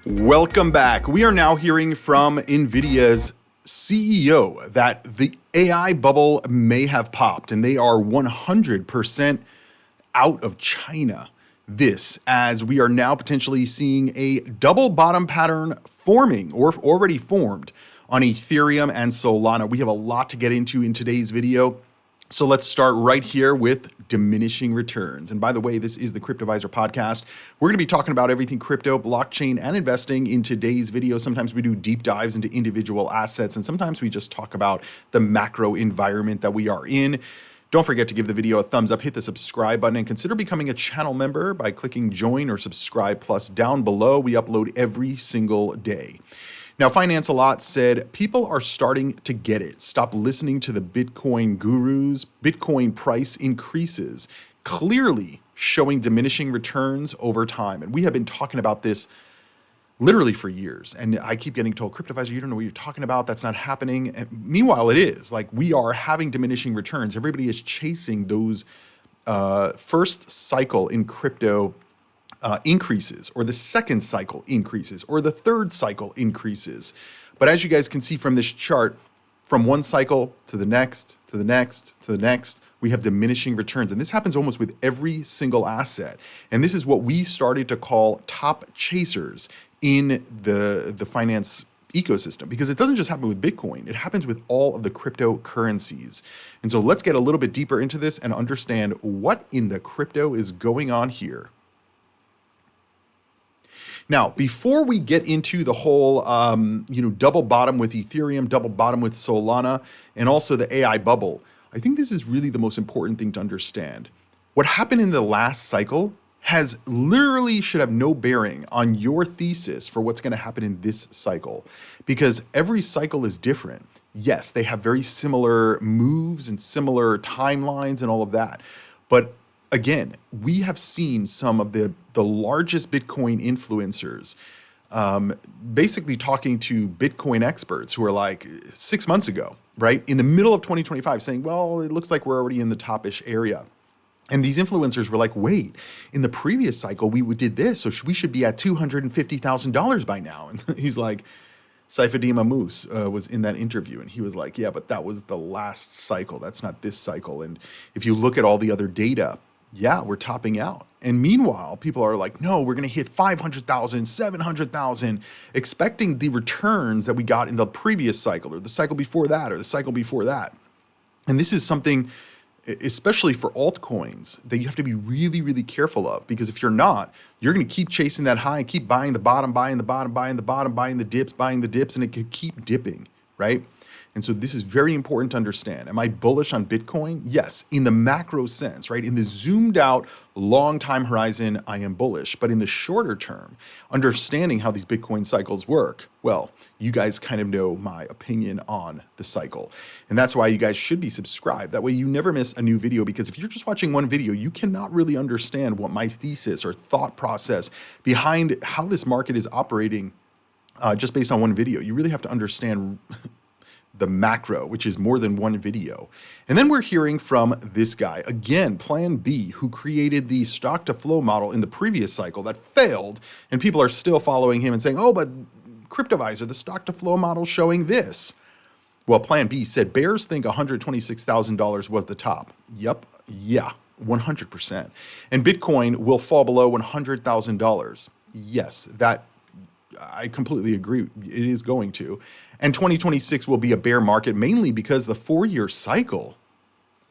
Welcome back. We are now hearing from NVIDIA's CEO that the AI bubble may have popped and they are 100% out of China. This, as we are now potentially seeing a double bottom pattern forming or already formed on Ethereum and Solana. We have a lot to get into in today's video. So let's start right here with diminishing returns. And by the way, this is the Cryptoviser podcast. We're going to be talking about everything crypto, blockchain, and investing in today's video. Sometimes we do deep dives into individual assets, and sometimes we just talk about the macro environment that we are in. Don't forget to give the video a thumbs up, hit the subscribe button, and consider becoming a channel member by clicking join or subscribe plus down below. We upload every single day. Now, Finance a Lot said, people are starting to get it. Stop listening to the Bitcoin gurus. Bitcoin price increases, clearly showing diminishing returns over time. And we have been talking about this literally for years. And I keep getting told, Cryptoviser, you don't know what you're talking about. That's not happening. And meanwhile, it is. Like, we are having diminishing returns. Everybody is chasing those first cycle in crypto increases, or the second cycle increases, or the third cycle increases. But as you guys can see from this chart, from one cycle to the next, to the next, to the next, we have diminishing returns. And this happens almost with every single asset. And this is what we started to call top chasers in the finance ecosystem, because it doesn't just happen with Bitcoin, it happens with all of the cryptocurrencies. And so let's get a little bit deeper into this and understand what in the crypto is going on here. Now, before we get into the whole, double bottom with Ethereum, double bottom with Solana, and also the AI bubble, I think this is really the most important thing to understand. What happened in the last cycle has literally should have no bearing on your thesis for what's going to happen in this cycle, because every cycle is different. Yes, they have very similar moves and similar timelines and all of that, but again, we have seen some of the largest Bitcoin influencers basically talking to Bitcoin experts who are like 6 months ago, right? In the middle of 2025 saying, well, it looks like we're already in the top-ish area. And these influencers were like, wait, in the previous cycle, we did this, so we should be at $250,000 by now. And he's like, Saifedean Moose was in that interview, and he was like, yeah, but that was the last cycle. That's not this cycle. And if you look at all the other data, yeah, we're topping out. And meanwhile, people are like, no, we're going to hit 500,000, 700,000, expecting the returns that we got in the previous cycle or the cycle before that or the cycle before that. And this is something, especially for altcoins, that you have to be really, really careful of, because if you're not, you're going to keep chasing that high and keep buying the bottom, buying the bottom, buying the bottom, buying the dips, and it could keep dipping, right? And so this is very important to understand. Am I bullish on Bitcoin? Yes, in the macro sense, right? In the zoomed out long time horizon, I am bullish. But in the shorter term, understanding how these Bitcoin cycles work, well, you guys kind of know my opinion on the cycle. And that's why you guys should be subscribed. That way you never miss a new video, because if you're just watching one video, you cannot really understand what my thesis or thought process behind how this market is operating just based on one video. You really have to understand the macro, which is more than one video. And then we're hearing from this guy, again, Plan B, who created the stock to flow model in the previous cycle that failed, and people are still following him and saying, oh, but Cryptoviser, the stock to flow model showing this. Well, Plan B said bears think $126,000 was the top. Yep, yeah, 100%. And Bitcoin will fall below $100,000. Yes, that I completely agree. It is going to. And 2026 will be a bear market, mainly because the 4-year cycle.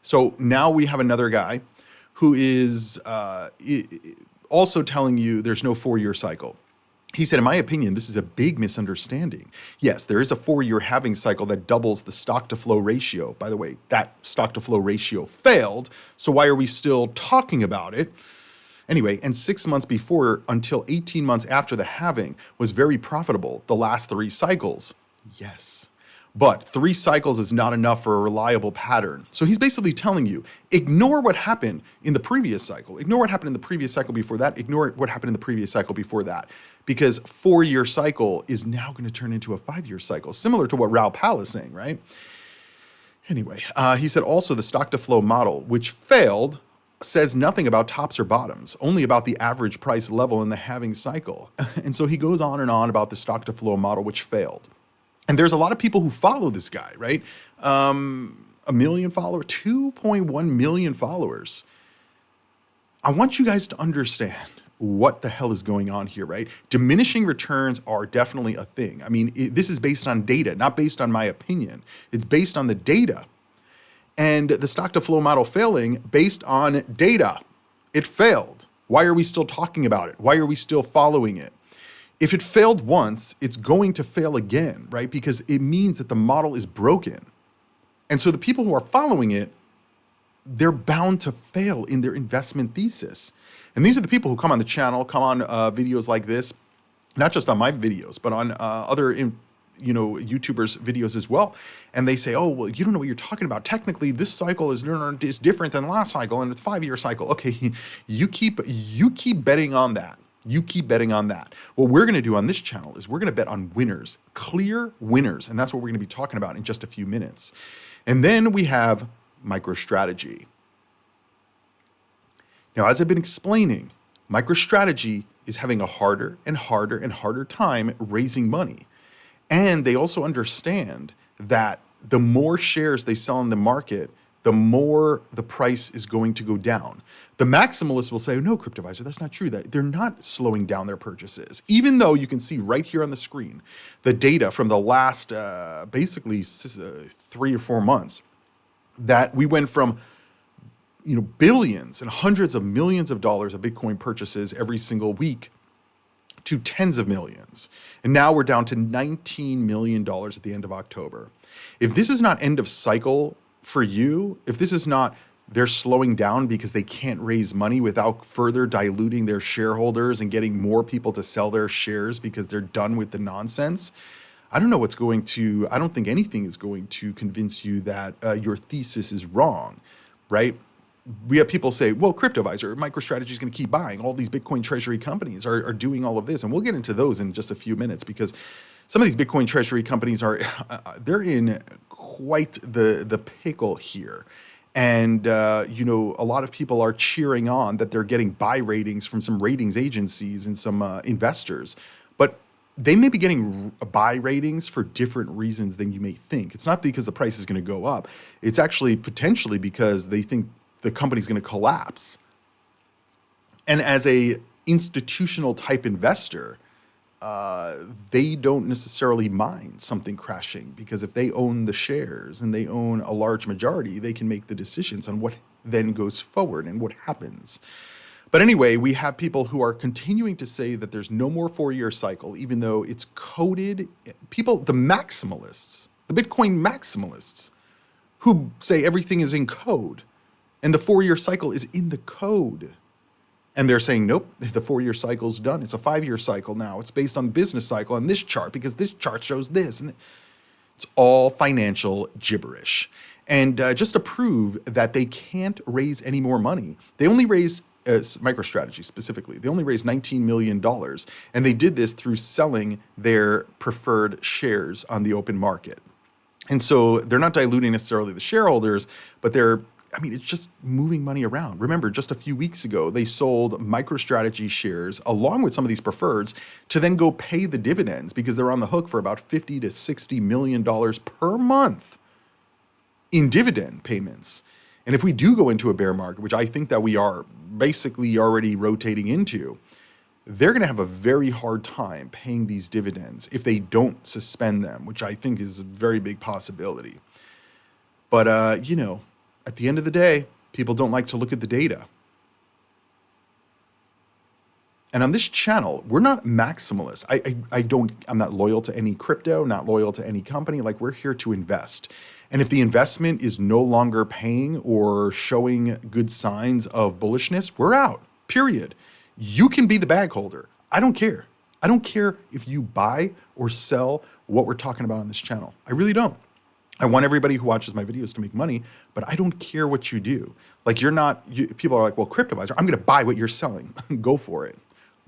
So now we have another guy who is also telling you there's no 4-year cycle. He said, in my opinion, this is a big misunderstanding. Yes, there is a 4-year halving cycle that doubles the stock to flow ratio. By the way, that stock to flow ratio failed. So why are we still talking about it? Anyway, and 6 months before, until 18 months after the halving, was very profitable, the last 3 cycles. Yes, but 3 cycles is not enough for a reliable pattern. So he's basically telling you, ignore what happened in the previous cycle. Ignore what happened in the previous cycle before that. Ignore what happened in the previous cycle before that. Because 4-year cycle is now going to turn into a 5-year cycle, similar to what Raoul Pal is saying, right? Anyway, he said also the stock to flow model, which failed, says nothing about tops or bottoms, only about the average price level in the halving cycle. And so he goes on and on about the stock to flow model, which failed. And there's a lot of people who follow this guy, right? A million followers, 2.1 million followers. I want you guys to understand what the hell is going on here, right? Diminishing returns are definitely a thing. I mean, this is based on data, not based on my opinion. It's based on the data. And the stock to flow model failing based on data. It failed. Why are we still talking about it? Why are we still following it? If it failed once, it's going to fail again, right? Because it means that the model is broken. And so the people who are following it, they're bound to fail in their investment thesis. And these are the people who come on the channel, come on videos like this, not just on my videos, but on other YouTubers' videos as well. And they say, oh, well, you don't know what you're talking about. Technically, this cycle is different than last cycle, and it's 5-year cycle. Okay, you keep betting on that. You keep betting on that. What we're going to do on this channel is we're going to bet on winners, clear winners. And that's what we're going to be talking about in just a few minutes. And then we have MicroStrategy. Now, as I've been explaining, MicroStrategy is having a harder and harder and harder time raising money. And they also understand that the more shares they sell in the market, the more the price is going to go down. The maximalists will say, no, Cryptoviser, that's not true. That they're not slowing down their purchases, even though you can see right here on the screen the data from the last basically 3 or 4 months that we went from billions and hundreds of millions of dollars of Bitcoin purchases every single week to tens of millions. And now we're down to $19 million at the end of October. If this is not end of cycle for you, if this is not they're slowing down because they can't raise money without further diluting their shareholders and getting more people to sell their shares because they're done with the nonsense, I don't think anything is going to convince you that your thesis is wrong, right? We have people say, well, Cryptoviser, MicroStrategy is going to keep buying. All these Bitcoin treasury companies are doing all of this. And we'll get into those in just a few minutes because some of these Bitcoin treasury companies they're in quite the pickle here. And, a lot of people are cheering on that they're getting buy ratings from some ratings agencies and some investors. But they may be getting buy ratings for different reasons than you may think. It's not because the price is going to go up. It's actually potentially because they think the company's going to collapse. And as a institutional type investor, they don't necessarily mind something crashing because if they own the shares and they own a large majority, they can make the decisions on what then goes forward and what happens. But anyway, we have people who are continuing to say that there's no more 4-year cycle, even though it's coded. People, the maximalists, the Bitcoin maximalists, who say everything is in code and the 4-year cycle is in the code. And they're saying, nope, the 4-year cycle's done. It's a 5-year cycle now. It's based on the business cycle on this chart because this chart shows this. And it's all financial gibberish. And just to prove that they can't raise any more money, they only raised, MicroStrategy specifically, they only raised $19 million. And they did this through selling their preferred shares on the open market. And so they're not diluting necessarily the shareholders, but it's just moving money around. Remember, just a few weeks ago, they sold MicroStrategy shares along with some of these preferreds to then go pay the dividends because they're on the hook for about $50 to $60 million per month in dividend payments. And if we do go into a bear market, which I think that we are basically already rotating into, they're going to have a very hard time paying these dividends if they don't suspend them, which I think is a very big possibility. But, at the end of the day, people don't like to look at the data. And on this channel, we're not maximalists. I'm not loyal to any crypto, not loyal to any company. Like, we're here to invest. And if the investment is no longer paying or showing good signs of bullishness, we're out, period. You can be the bag holder. I don't care. I don't care if you buy or sell what we're talking about on this channel. I really don't. I want everybody who watches my videos to make money, but I don't care what you do. Like, people are like, well, Cryptoviser, I'm going to buy what you're selling. Go for it.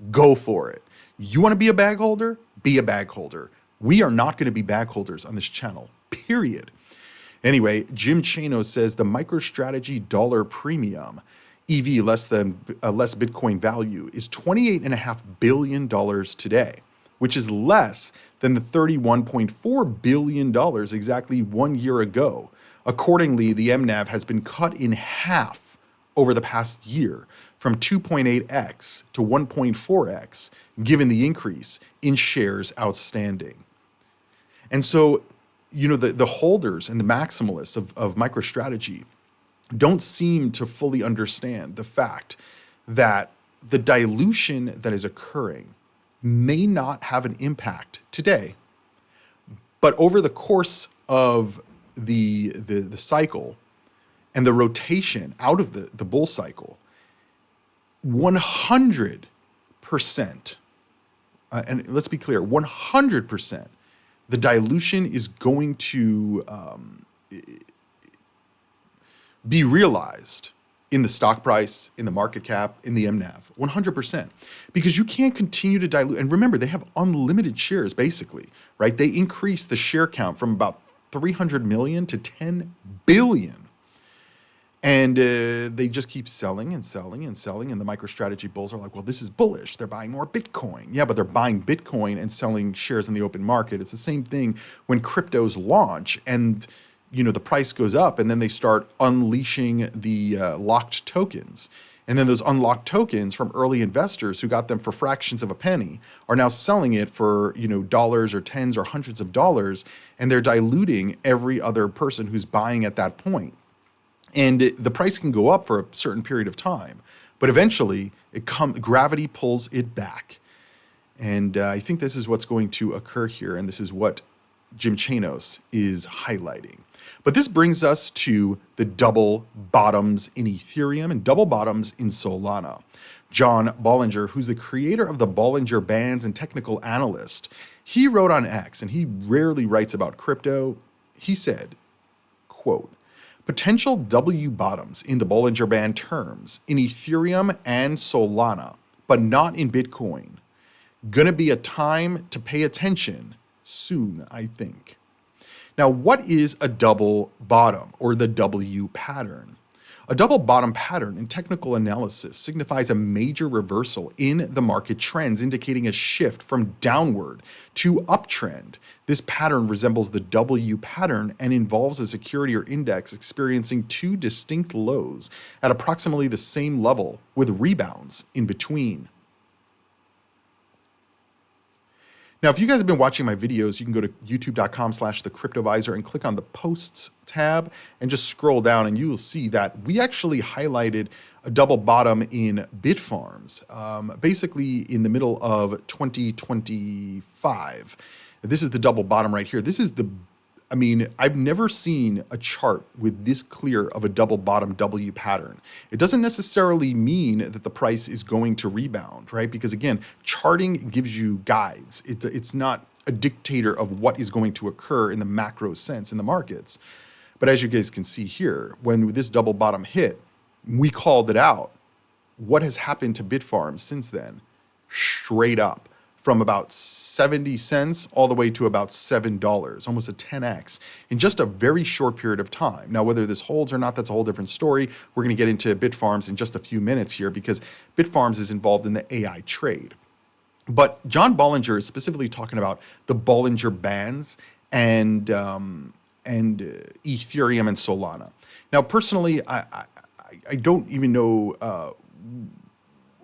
Go for it. You want to be a bag holder? Be a bag holder. We are not going to be bag holders on this channel, period. Anyway, Jim Chano says the MicroStrategy dollar premium EV, less Bitcoin value, is $28.5 billion today, which is less than the $31.4 billion exactly 1 year ago. Accordingly, the MNAV has been cut in half over the past year, from 2.8x to 1.4x, given the increase in shares outstanding. And so, the holders and the maximalists of MicroStrategy don't seem to fully understand the fact that the dilution that is occurring may not have an impact today, but over the course of the cycle and the rotation out of the bull cycle, 100%, and let's be clear, 100%, the dilution is going to be realized in the stock price, in the market cap, in the MNAV, 100%. Because you can't continue to dilute. And remember, they have unlimited shares, basically, right? They increased the share count from about 300 million to 10 billion. And they just keep selling and selling and selling. And the MicroStrategy bulls are like, well, this is bullish. They're buying more Bitcoin. Yeah, but they're buying Bitcoin and selling shares in the open market. It's the same thing when cryptos launch and the price goes up, and then they start unleashing the locked tokens. And then those unlocked tokens from early investors who got them for fractions of a penny are now selling it for, dollars or tens or hundreds of dollars, and they're diluting every other person who's buying at that point. And the price can go up for a certain period of time, but eventually gravity pulls it back. And I think this is what's going to occur here, and this is what Jim Chanos is highlighting. But this brings us to the double bottoms in Ethereum and double bottoms in Solana. John Bollinger, who's the creator of the Bollinger Bands and technical analyst, he wrote on X, and he rarely writes about crypto. He said, quote, potential W bottoms in the Bollinger Band terms in Ethereum and Solana, but not in Bitcoin. Gonna be a time to pay attention soon, I think. Now, what is a double bottom, or the W pattern? A double bottom pattern in technical analysis signifies a major reversal in the market trends, indicating a shift from downward to uptrend. This pattern resembles the W pattern and involves a security or index experiencing two distinct lows at approximately the same level, with rebounds in between. Now, if you guys have been watching my videos, you can go to youtube.com/thecryptoviser and click on the posts tab and just scroll down, and you will see that we actually highlighted a double bottom in Bitfarms, basically in the middle of 2025. This is the double bottom right here. I've never seen a chart with this clear of a double bottom W pattern. It doesn't necessarily mean that the price is going to rebound, right? Because again, charting gives you guides. It's not a dictator of what is going to occur in the macro sense in the markets. But as you guys can see here, when this double bottom hit, we called it out. What has happened to Bitfarms since then? Straight up. From about 70 cents all the way to about $7, almost a 10x in just a very short period of time. Now, whether this holds or not, that's a whole different story. We're going to get into Bitfarms in just a few minutes here, because Bitfarms is involved in the AI trade. But John Bollinger is specifically talking about the Bollinger Bands and Ethereum and Solana. Now, personally, I don't even know.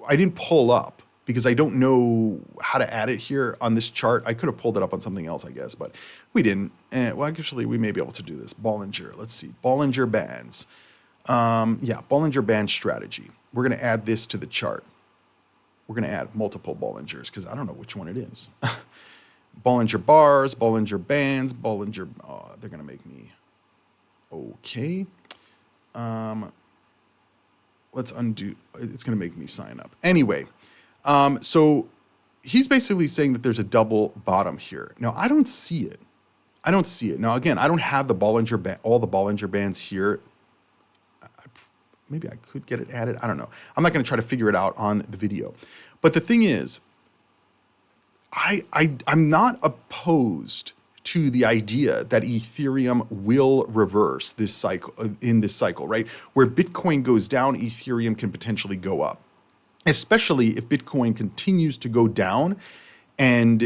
I didn't pull up, because I don't know how to add it here on this chart. I could have pulled it up on something else, I guess, but we didn't. Well, actually, we may be able to do this. Bollinger, let's see. Bollinger Bands. Bollinger Band strategy. We're going to add this to the chart. We're going to add multiple Bollingers, because I don't know which one it is. Bollinger bars, Bollinger Bands, Bollinger. Oh, they're going to make me. Okay. Let's undo. It's going to make me sign up. Anyway. So he's basically saying that there's a double bottom here. Now, I don't see it. Now, again, I don't have the all the Bollinger Bands here. Maybe I could get it added. I don't know. I'm not going to try to figure it out on the video. But the thing is, I'm not opposed to the idea that Ethereum will reverse this cycle in this cycle, right? Where Bitcoin goes down, Ethereum can potentially go up, especially if Bitcoin continues to go down. And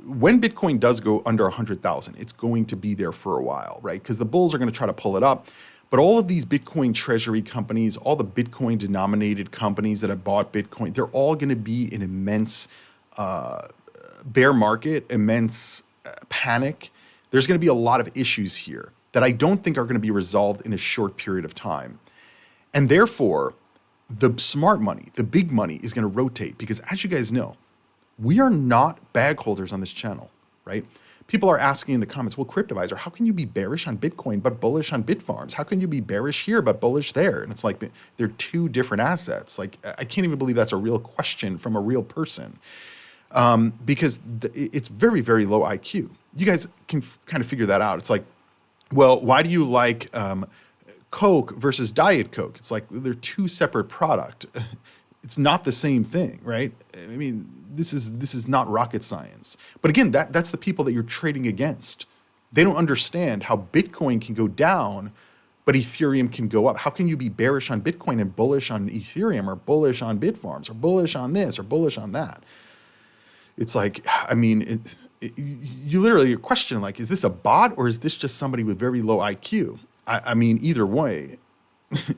when Bitcoin does go under 100,000, it's going to be there for a while, right? Because the bulls are going to try to pull it up. But all of these Bitcoin treasury companies, all the Bitcoin denominated companies that have bought Bitcoin, they're all going to be in immense bear market, immense panic. There's going to be a lot of issues here that I don't think are going to be resolved in a short period of time. And therefore, the smart money, the big money is going to rotate because, as you guys know, we are not bag holders on this channel, right? People are asking in the comments, well, Cryptoviser, how can you be bearish on Bitcoin but bullish on Bitfarms? How can you be bearish here but bullish there? And it's like, they're two different assets. Like, I can't even believe that's a real question from a real person. Because it's very, very low IQ. You guys can kind of figure that out. It's like, well, why do you like Coke versus Diet Coke? It's like they're two separate products. It's not the same thing, right? I mean, this is not rocket science. But again, that's the people that you're trading against. They don't understand how Bitcoin can go down, but Ethereum can go up. How can you be bearish on Bitcoin and bullish on Ethereum, or bullish on Bitfarms, or bullish on this, or bullish on that? It's like, I mean, you literally question, like, is this a bot or is this just somebody with very low IQ? I mean, either way,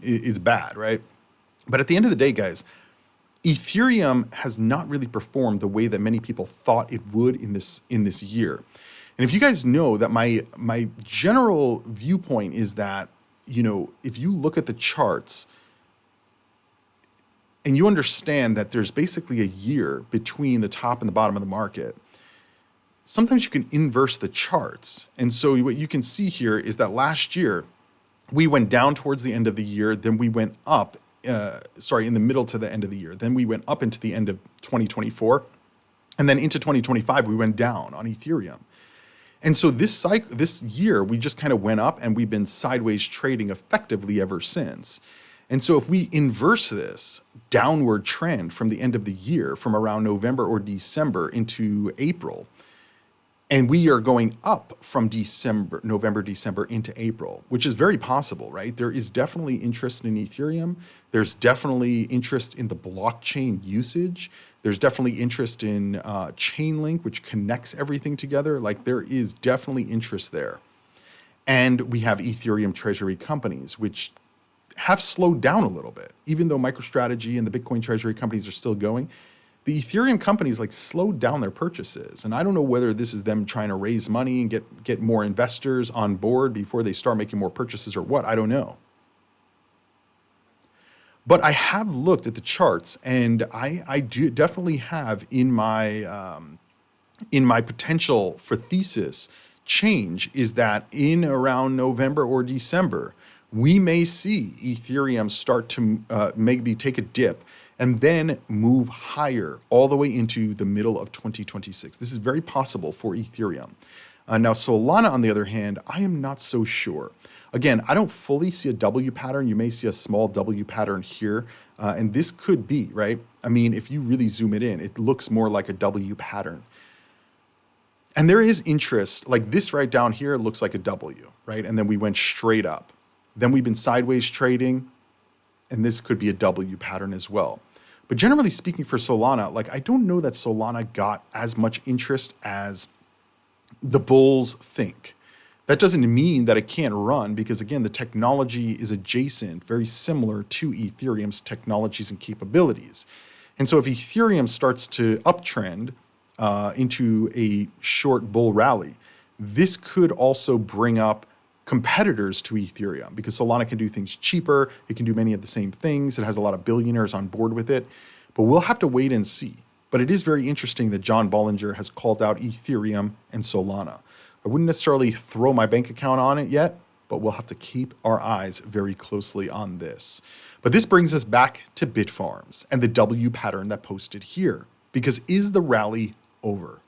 it's bad, right? But at the end of the day, guys, Ethereum has not really performed the way that many people thought it would in this year. And if you guys know that my general viewpoint is that, you know, if you look at the charts and you understand that there's basically a year between the top and the bottom of the market, sometimes you can inverse the charts. And so what you can see here is that last year we went down towards the end of the year, then we went up, in the middle to the end of the year. Then we went up into the end of 2024. And then into 2025, we went down on Ethereum. And so this year, we just kind of went up and we've been sideways trading effectively ever since. And so if we inverse this downward trend from the end of the year, from around November or December into April, and we are going up from November, December into April, which is very possible, right? There is definitely interest in Ethereum. There's definitely interest in the blockchain usage. There's definitely interest in Chainlink, which connects everything together. Like, there is definitely interest there. And we have Ethereum treasury companies, which have slowed down a little bit. Even though MicroStrategy and the Bitcoin treasury companies are still going, the Ethereum companies like slowed down their purchases. And I don't know whether this is them trying to raise money and get more investors on board before they start making more purchases or what. I don't know. But I have looked at the charts, and I do definitely have in my potential for thesis change is that in around November or December, we may see Ethereum start to maybe take a dip and then move higher all the way into the middle of 2026. This is very possible for Ethereum. Now, Solana, on the other hand, I am not so sure. Again, I don't fully see a W pattern. You may see a small W pattern here, and this could be, right? I mean, if you really zoom it in, it looks more like a W pattern. And there is interest, like this right down here looks like a W, right? And then we went straight up. Then we've been sideways trading, and this could be a W pattern as well. But generally speaking for Solana, like, I don't know that Solana got as much interest as the bulls think. That doesn't mean that it can't run, because again, the technology is adjacent, very similar to Ethereum's technologies and capabilities. And so if Ethereum starts to uptrend into a short bull rally, this could also bring up competitors to Ethereum, because Solana can do things cheaper. It can do many of the same things. It has a lot of billionaires on board with it, but we'll have to wait and see. But it is very interesting that John Bollinger has called out Ethereum and Solana. I wouldn't necessarily throw my bank account on it yet, but we'll have to keep our eyes very closely on this. But this brings us back to Bitfarms and the W pattern that posted here, because is the rally over?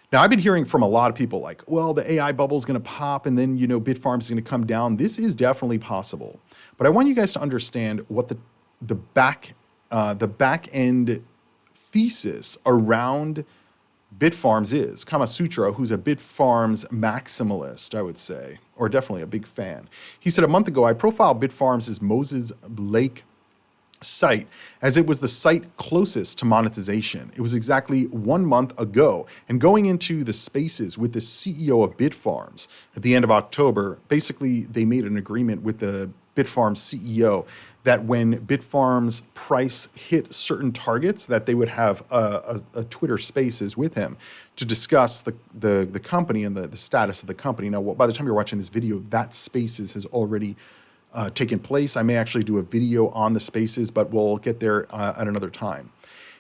Now, I've been hearing from a lot of people like, well, the AI bubble is going to pop and then, Bitfarms is going to come down. This is definitely possible. But I want you guys to understand what the back end thesis around Bitfarms is. Kamasutra, who's a Bitfarms maximalist, I would say, or definitely a big fan. He said, a month ago, I profiled Bitfarms' Moses Lake site as it was the site closest to monetization. It was exactly 1 month ago. And going into the spaces with the CEO of Bitfarms at the end of October, basically they made an agreement with the Bitfarms CEO that when Bitfarms price hit certain targets, that they would have a Twitter Spaces with him to discuss the company and the status of the company. Now, by the time you're watching this video, that Spaces has already taken place. I may actually do a video on the spaces, but we'll get there at another time.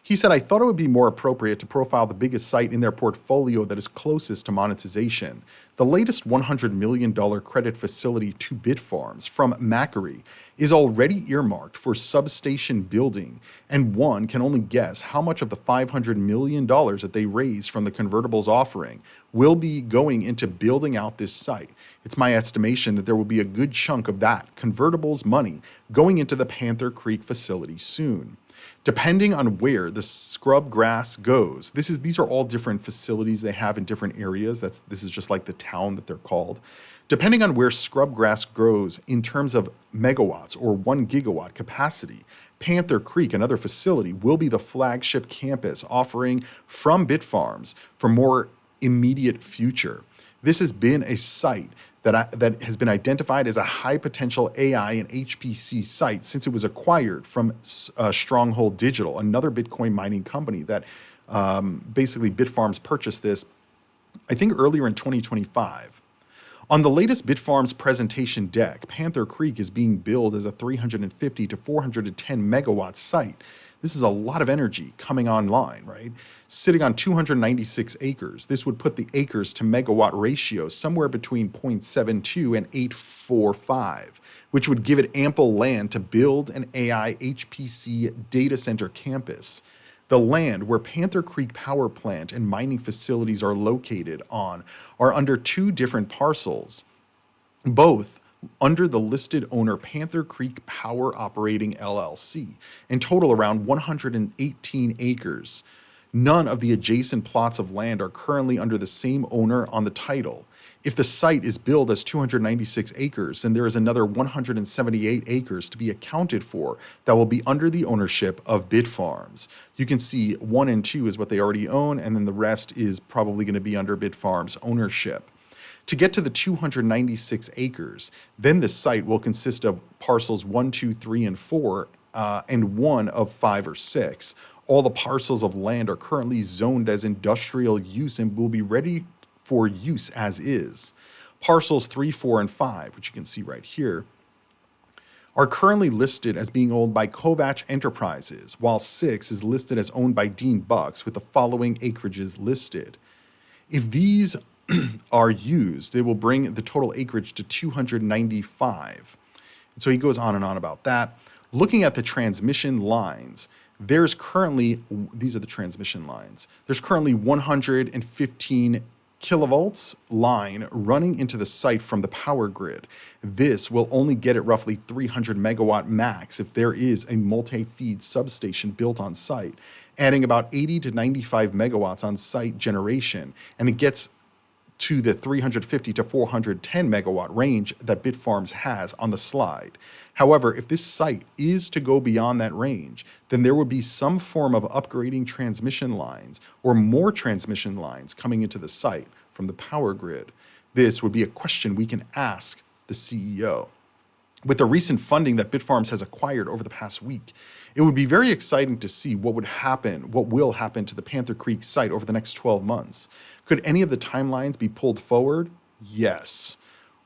He said, I thought it would be more appropriate to profile the biggest site in their portfolio that is closest to monetization. The latest $100 million credit facility to Bitfarms from Macquarie is already earmarked for substation building, and one can only guess how much of the $500 million that they raised from the convertibles offering will be going into building out this site. It's my estimation that there will be a good chunk of that convertibles money going into the Panther Creek facility soon. Depending on where the scrub grass goes, these are all different facilities they have in different areas. This is just like the town that they're called. Depending on where scrub grass grows in terms of megawatts or 1 gigawatt capacity, Panther Creek, another facility, will be the flagship campus offering from Bitfarms for more immediate future. This has been a site that has been identified as a high potential AI and HPC site since it was acquired from Stronghold Digital, another Bitcoin mining company that basically Bitfarms purchased this, I think, earlier in 2025. On the latest Bitfarms presentation deck, Panther Creek is being billed as a 350 to 410 megawatt site. This is a lot of energy coming online, right? Sitting on 296 acres. This would put the acres to megawatt ratio somewhere between 0.72 and 845, which would give it ample land to build an AI HPC data center campus. The land where Panther Creek Power Plant and mining facilities are located on are under two different parcels, both under the listed owner Panther Creek Power Operating LLC, in total around 118 acres. None of the adjacent plots of land are currently under the same owner on the title. If the site is billed as 296 acres, then there is another 178 acres to be accounted for that will be under the ownership of Bitfarms. You can see 1 and 2 is what they already own, and then the rest is probably going to be under Bitfarms ownership. To get to the 296 acres, then the site will consist of parcels 1, 2, 3, and 4, and one of 5 or 6. All the parcels of land are currently zoned as industrial use and will be ready for use as is. Parcels 3, 4, and 5, which you can see right here, are currently listed as being owned by Kovac Enterprises, while 6 is listed as owned by Dean Bucks, with the following acreages listed. If these are used, they will bring the total acreage to 295. And so he goes on and on about that. Looking at the transmission lines, there's currently, these are the transmission lines, there's currently 115 kilovolts line running into the site from the power grid. This will only get it roughly 300 megawatt max if there is a multi-feed substation built on site, adding about 80 to 95 megawatts on site generation, and it gets to the 350 to 410 megawatt range that Bitfarms has on the slide. However, if this site is to go beyond that range, then there would be some form of upgrading transmission lines or more transmission lines coming into the site from the power grid. This would be a question we can ask the CEO. With the recent funding that Bitfarms has acquired over the past week, it would be very exciting to see what will happen to the Panther Creek site over the next 12 months. Could any of the timelines be pulled forward? Yes.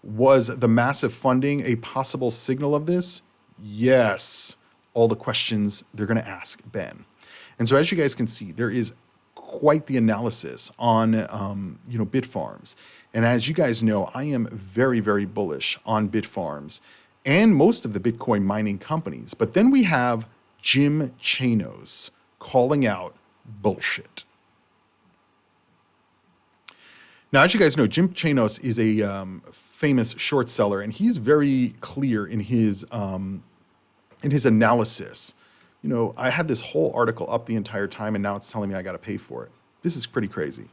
Was the massive funding a possible signal of this? Yes. All the questions they're going to ask Ben. And so as you guys can see, there is quite the analysis on Bitfarms. And as you guys know, I am very, very bullish on Bitfarms and most of the Bitcoin mining companies. But then we have Jim Chanos calling out bullshit. Now, as you guys know, Jim Chanos is a famous short seller, and he's very clear in his analysis. You know, I had this whole article up the entire time, and now it's telling me I got to pay for it. This is pretty crazy.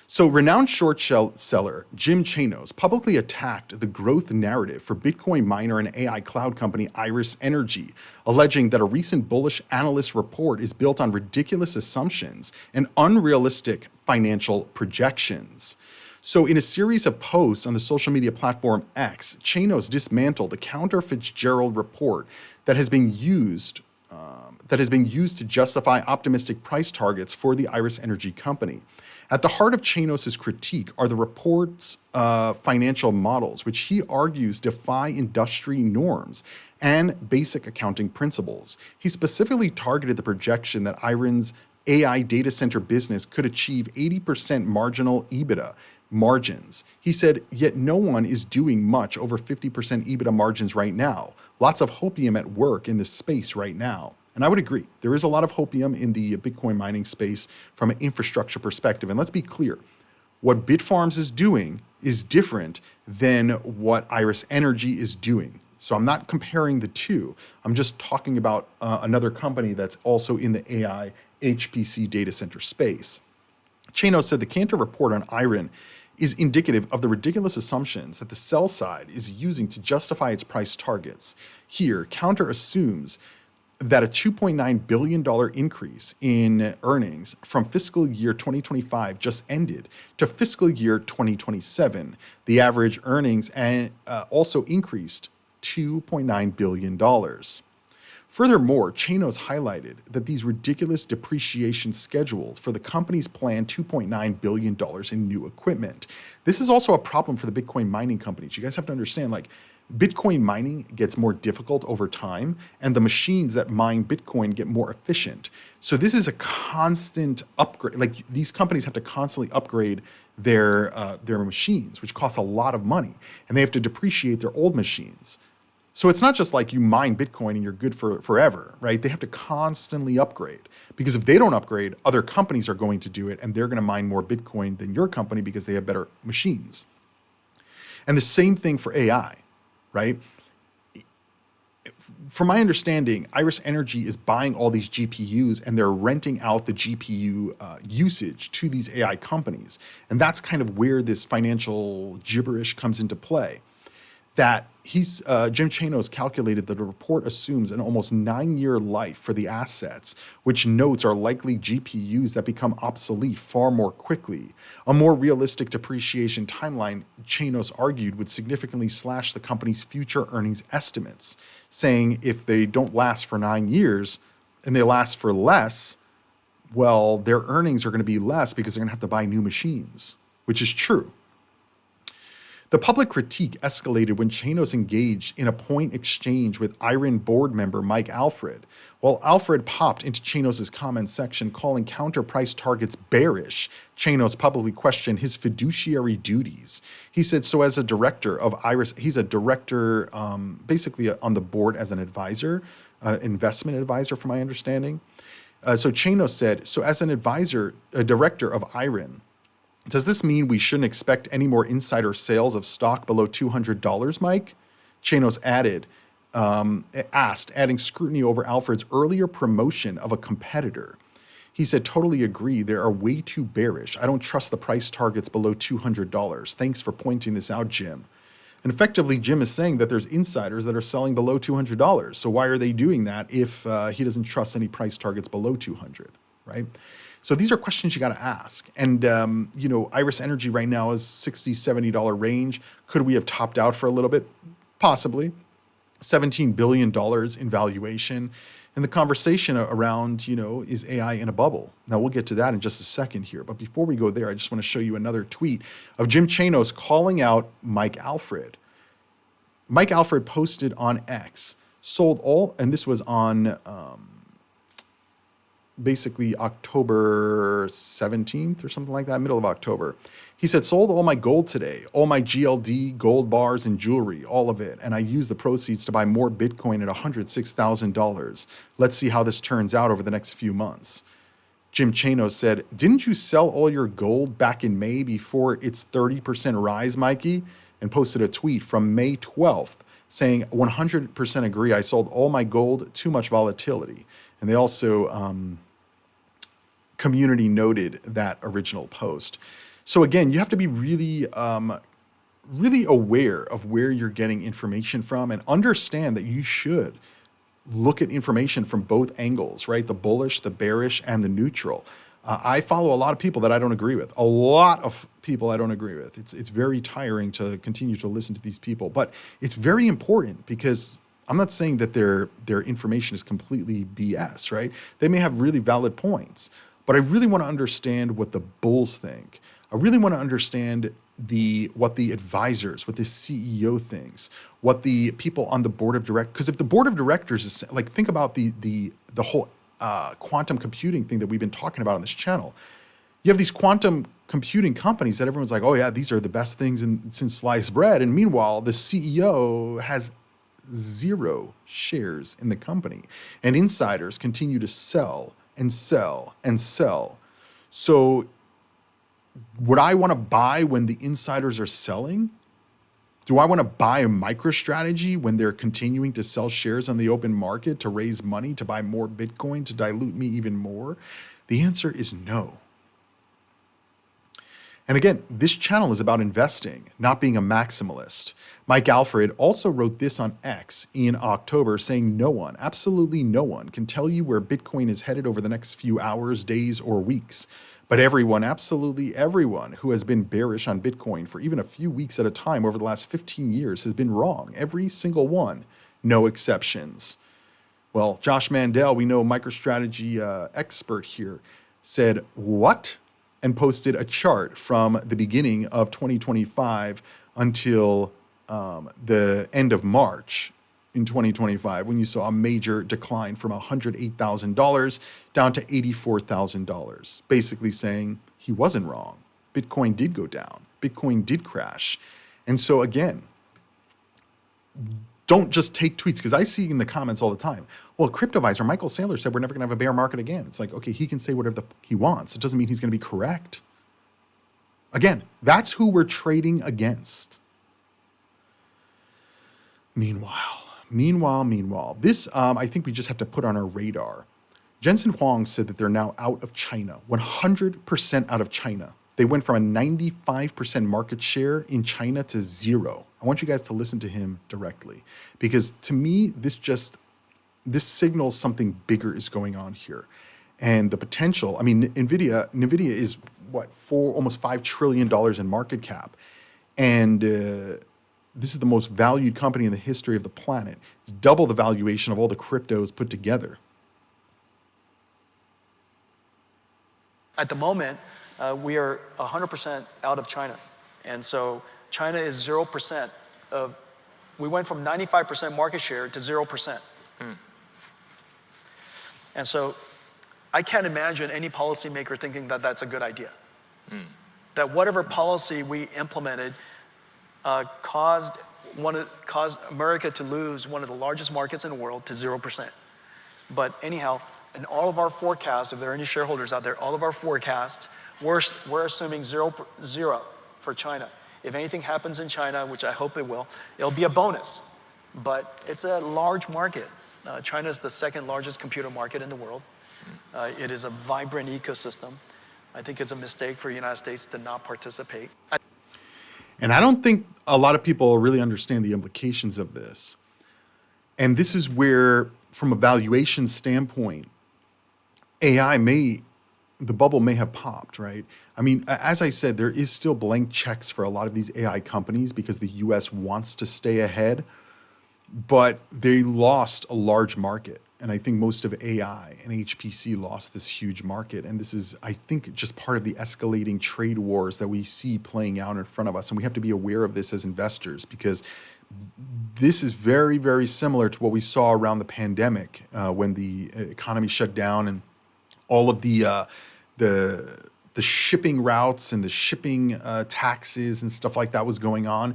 So, renowned seller Jim Chanos publicly attacked the growth narrative for Bitcoin miner and AI cloud company Iris Energy, alleging that a recent bullish analyst report is built on ridiculous assumptions and unrealistic financial projections. So, in a series of posts on the social media platform X, Chanos dismantled a counter Fitzgerald report that has been used to justify optimistic price targets for the Iris Energy company. At the heart of Chanos' critique are the report's financial models, which he argues defy industry norms and basic accounting principles. He specifically targeted the projection that Iron's AI data center business could achieve 80% marginal EBITDA margins. He said, yet no one is doing much over 50% EBITDA margins right now. Lots of hopium at work in this space right now. And I would agree. There is a lot of hopium in the Bitcoin mining space from an infrastructure perspective. And let's be clear. What Bitfarms is doing is different than what Iris Energy is doing. So I'm not comparing the two. I'm just talking about another company that's also in the AI HPC data center space. Chanos said the Cantor report on Iron is indicative of the ridiculous assumptions that the sell side is using to justify its price targets. Here, Counter assumes that a $2.9 billion increase in earnings from fiscal year 2025 just ended to fiscal year 2027. The average earnings also increased $2.9 billion. Furthermore, Chanos highlighted that these ridiculous depreciation schedules for the company's planned $2.9 billion in new equipment. This is also a problem for the Bitcoin mining companies. You guys have to understand, like, Bitcoin mining gets more difficult over time, and the machines that mine Bitcoin get more efficient. So this is a constant upgrade. Like, these companies have to constantly upgrade their machines, which costs a lot of money, and they have to depreciate their old machines. So it's not just like you mine Bitcoin and you're good for forever, right? They have to constantly upgrade, because if they don't upgrade, other companies are going to do it, and they're going to mine more Bitcoin than your company because they have better machines. And the same thing for AI, right? From my understanding, Iris Energy is buying all these GPUs and they're renting out the GPU usage to these AI companies. And that's kind of where this financial gibberish comes into play. That Jim Chanos calculated that the report assumes an almost 9-year life for the assets, which notes are likely GPUs that become obsolete far more quickly. A more realistic depreciation timeline, Chanos argued, would significantly slash the company's future earnings estimates, saying if they don't last for 9 years and they last for less, well, their earnings are going to be less because they're going to have to buy new machines, which is true. The public critique escalated when Chanos engaged in a point exchange with Iron board member Mike Alfred. While Alfred popped into Chanos' comments section calling counter price targets bearish, Chanos publicly questioned his fiduciary duties. He said, so as a director of Iris, he's a director basically on the board as an advisor, investment advisor from my understanding. So Chanos said, so as an advisor, a director of Iron, does this mean we shouldn't expect any more insider sales of stock below $200, Mike? Chanos asked, adding scrutiny over Alfred's earlier promotion of a competitor. He said, totally agree, they are way too bearish. I don't trust the price targets below $200. Thanks for pointing this out, Jim. And effectively, Jim is saying that there's insiders that are selling below $200. So why are they doing that if he doesn't trust any price targets below 200, right? So these are questions you got to ask. And, Iris Energy right now is $60, $70 range. Could we have topped out for a little bit? Possibly. $17 billion in valuation. And the conversation around, is AI in a bubble? Now, we'll get to that in just a second here. But before we go there, I just want to show you another tweet of Jim Chanos calling out Mike Alfred. Mike Alfred posted on X, sold all, and this was on basically October 17th or something like that, middle of October. He said, sold all my gold today, all my GLD, gold bars, and jewelry, all of it. And I used the proceeds to buy more Bitcoin at $106,000. Let's see how this turns out over the next few months. Jim Chanos said, didn't you sell all your gold back in May before its 30% rise, Mikey? And posted a tweet from May 12th saying, 100% agree, I sold all my gold, too much volatility. And they also community noted that original post. So again, you have to be really aware of where you're getting information from and understand that you should look at information from both angles, right? The bullish, the bearish, and the neutral. I follow a lot of people that I don't agree with. A lot of people I don't agree with. It's very tiring to continue to listen to these people, but it's very important because I'm not saying that their information is completely BS, right? They may have really valid points, but I really want to understand what the bulls think. I really want to understand what the advisors, what the CEO thinks, what the people on the board of directors. Because if the board of directors is like, think about the whole quantum computing thing that we've been talking about on this channel. You have these quantum computing companies that everyone's like, oh yeah, these are the best things since sliced bread. And meanwhile, the CEO has 0 shares in the company, and insiders continue to sell and sell and sell. So would I want to buy when the insiders are selling? Do I want to buy a MicroStrategy when they're continuing to sell shares on the open market to raise money, to buy more Bitcoin, to dilute me even more? The answer is no. And again, this channel is about investing, not being a maximalist. Mike Alfred also wrote this on X in October, saying no one, absolutely no one, can tell you where Bitcoin is headed over the next few hours, days, or weeks. But everyone, absolutely everyone who has been bearish on Bitcoin for even a few weeks at a time over the last 15 years has been wrong. Every single one, no exceptions. Well, Josh Mandel, we know MicroStrategy expert here, said, what? And posted a chart from the beginning of 2025 until the end of March in 2025, when you saw a major decline from $108,000 down to $84,000, basically saying he wasn't wrong. Bitcoin did go down. Bitcoin did crash. And so again, don't just take tweets, because I see in the comments all the time, well, Cryptoviser, Michael Saylor said we're never going to have a bear market again. It's like, okay, he can say whatever he wants. It doesn't mean he's going to be correct. Again, that's who we're trading against. Meanwhile, this I think we just have to put on our radar. Jensen Huang said that they're now out of China, 100% out of China. They went from a 95% market share in China to 0. I want you guys to listen to him directly, because to me, this signals something bigger is going on here. And the potential, I mean, NVIDIA is what, almost $5 trillion in market cap. And this is the most valued company in the history of the planet. It's double the valuation of all the cryptos put together. At the moment, we are 100% out of China. And so China is 0% of, we went from 95% market share to 0%. And so I can't imagine any policymaker thinking that that's a good idea. That whatever policy we implemented caused America to lose one of the largest markets in the world to 0%. But anyhow, in all of our forecasts, if there are any shareholders out there, all of our forecasts, we're assuming zero for China. If anything happens in China, which I hope it will, it'll be a bonus. But it's a large market. China is the second largest computer market in the world. It is a vibrant ecosystem. I think it's a mistake for the United States to not participate. And I don't think a lot of people really understand the implications of this. And this is where, from a valuation standpoint, the bubble may have popped, right? I mean, as I said, there is still blank checks for a lot of these AI companies because the US wants to stay ahead, but they lost a large market. And I think most of AI and HPC lost this huge market. And this is, I think, just part of the escalating trade wars that we see playing out in front of us. And we have to be aware of this as investors, because this is very, very similar to what we saw around the pandemic when the economy shut down and all of the shipping routes and the shipping taxes and stuff like that was going on.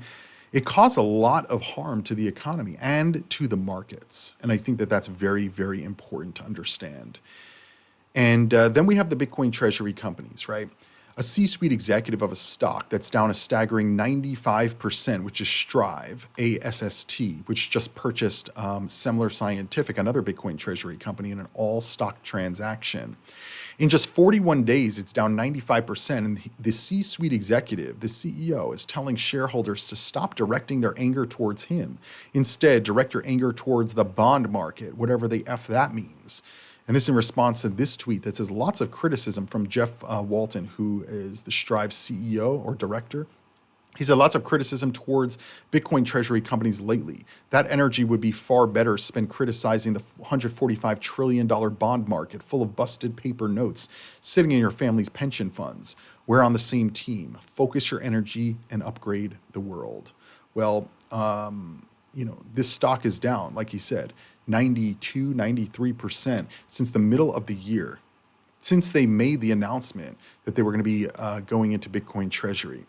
It caused a lot of harm to the economy and to the markets. And I think that that's very, very important to understand. And then we have the Bitcoin treasury companies, right? A C-suite executive of a stock that's down a staggering 95%, which is Strive, ASST, which just purchased Semler Scientific, another Bitcoin treasury company, in an all-stock transaction. In just 41 days, it's down 95%. And the C-suite executive, the CEO, is telling shareholders to stop directing their anger towards him. Instead, direct your anger towards the bond market, whatever the F that means. And this in response to this tweet that says lots of criticism from Jeff Walton, who is the Strive CEO or director. He said lots of criticism towards Bitcoin treasury companies lately. That energy would be far better spent criticizing the $145 trillion bond market full of busted paper notes sitting in your family's pension funds. We're on the same team. Focus your energy and upgrade the world. Well, this stock is down, like he said, 92, 93% since the middle of the year, since they made the announcement that they were going to be going into Bitcoin treasury.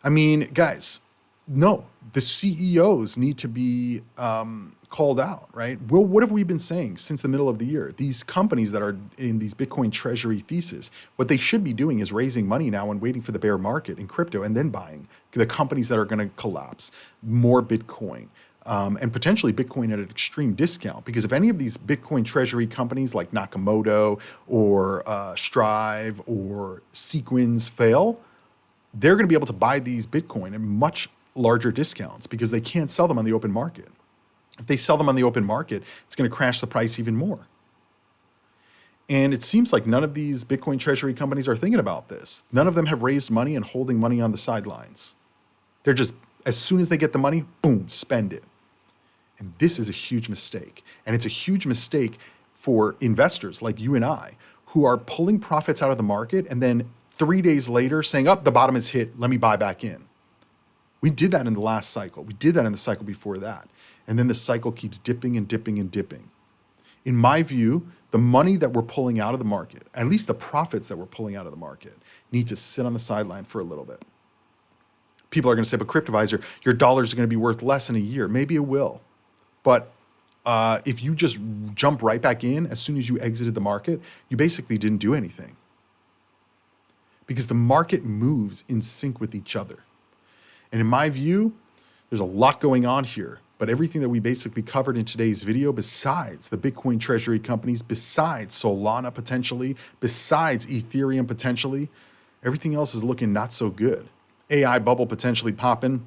I mean, guys, no, the CEOs need to be called out, right? Well, what have we been saying since the middle of the year? These companies that are in these Bitcoin treasury thesis, what they should be doing is raising money now and waiting for the bear market in crypto and then buying the companies that are going to collapse, more Bitcoin. And potentially Bitcoin at an extreme discount. Because if any of these Bitcoin treasury companies like Nakamoto or Strive or Sequins fail, they're going to be able to buy these Bitcoin at much larger discounts because they can't sell them on the open market. If they sell them on the open market, it's going to crash the price even more. And it seems like none of these Bitcoin treasury companies are thinking about this. None of them have raised money and holding money on the sidelines. They're just, as soon as they get the money, boom, spend it. And this is a huge mistake. And it's a huge mistake for investors like you and I who are pulling profits out of the market and then 3 days later saying, oh, the bottom is hit, let me buy back in. We did that in the last cycle. We did that in the cycle before that. And then the cycle keeps dipping and dipping and dipping. In my view, the money that we're pulling out of the market, at least the profits that we're pulling out of the market, need to sit on the sideline for a little bit. People are going to say, but Cryptoviser, your dollars are going to be worth less in a year. Maybe it will. But if you just jump right back in as soon as you exited the market, you basically didn't do anything. Because the market moves in sync with each other. And in my view, there's a lot going on here. But everything that we basically covered in today's video, besides the Bitcoin treasury companies, besides Solana potentially, besides Ethereum potentially, everything else is looking not so good. AI bubble potentially popping.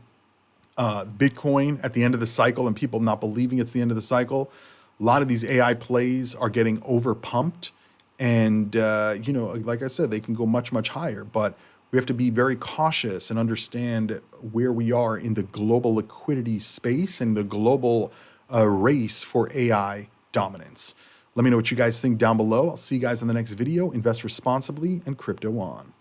Bitcoin at the end of the cycle and people not believing it's the end of the cycle. A lot of these AI plays are getting over pumped. And, like I said, they can go much, much higher. But we have to be very cautious and understand where we are in the global liquidity space and the global race for AI dominance. Let me know what you guys think down below. I'll see you guys in the next video. Invest responsibly and crypto on.